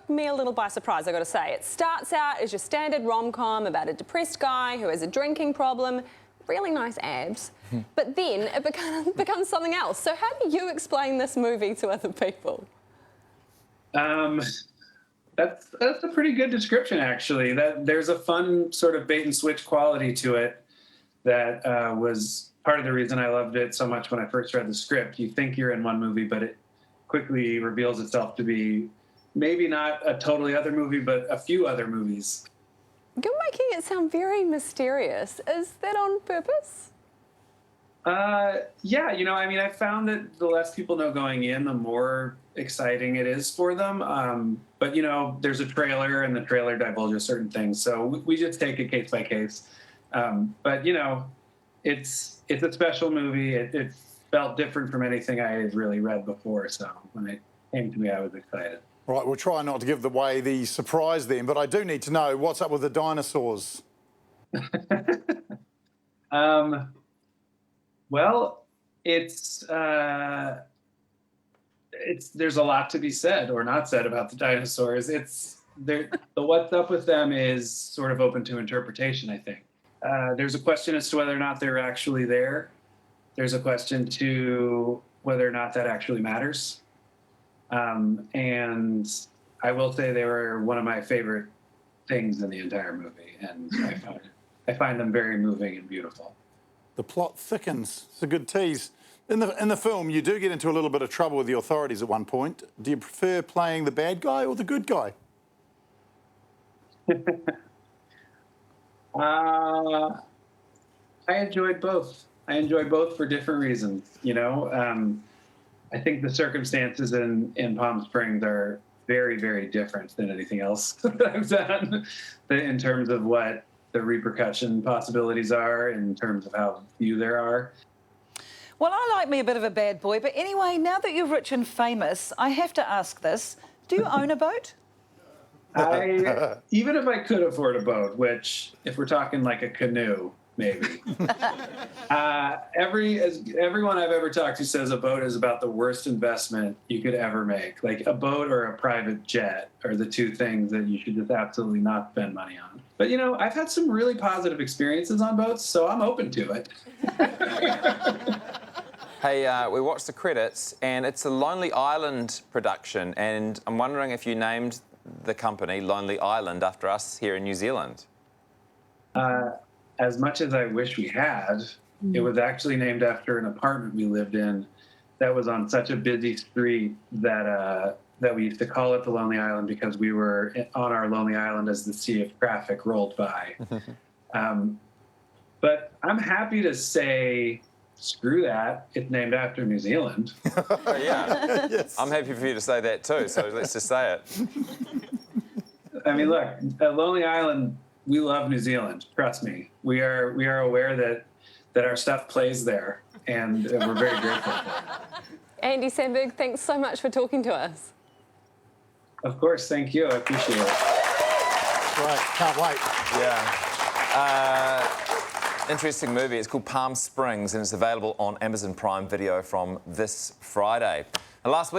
me a little by surprise, I've got to say. It starts out as your standard rom-com about a depressed guy who has a drinking problem, really nice abs, but then it becomes something else. So how do you explain this movie to other people? That's a pretty good description, actually. That there's a fun sort of bait and switch quality to it that was part of the reason I loved it so much when I first read the script. You think you're in one movie, but it quickly reveals itself to be maybe not a totally other movie, but a few other movies. You're making it sound very mysterious. Is that on purpose? Yeah, you know, I mean, I found that the less people know going in, the more exciting it is for them. But, you know, there's a trailer, and the trailer divulges certain things. So we just take it case by case. But, you know, it's a special movie. It felt different from anything I had really read before. So when it came to me, I was excited. Right, we'll try not to give away the surprise then, but I do need to know what's up with the dinosaurs. Well, there's a lot to be said or not said about the dinosaurs. The what's up with them is sort of open to interpretation, I think. There's a question as to whether or not they're actually there. There's a question to whether or not that actually matters. And I will say they were one of my favorite things in the entire movie, and I find them very moving and beautiful. The plot thickens. It's a good tease. In the film, you do get into a little bit of trouble with the authorities at one point. Do you prefer playing the bad guy or the good guy? I enjoyed both. I enjoy both for different reasons, you know. I think the circumstances in Palm Springs are very, very different than anything else that I've done in terms of what the repercussion possibilities are, in terms of how few there are. Well, I like me a bit of a bad boy, but anyway, now that you're rich and famous, I have to ask this. Do you own a boat? Even if I could afford a boat, which, if we're talking like a canoe, maybe. Everyone I've ever talked to says a boat is about the worst investment you could ever make. Like a boat or a private jet are the two things that you should just absolutely not spend money on. But, you know, I've had some really positive experiences on boats, so I'm open to it. Hey, we watched the credits, and it's a Lonely Island production, and I'm wondering if you named the company Lonely Island after us here in New Zealand. As much as I wish we had, it was actually named after an apartment we lived in that was on such a busy street that we used to call it the Lonely Island because we were on our lonely island as the sea of traffic rolled by. But I'm happy to say, screw that, it's named after New Zealand. Oh, yeah. Yes. I'm happy for you to say that too, so let's just say it. I mean, look, at Lonely Island, we love New Zealand. Trust me. We are aware that our stuff plays there, and we're very grateful for it. Andy Samberg, thanks so much for talking to us. Of course, thank you. I appreciate it. Great, can't wait. Yeah. Interesting movie. It's called Palm Springs, and it's available on Amazon Prime Video from this Friday. And last week,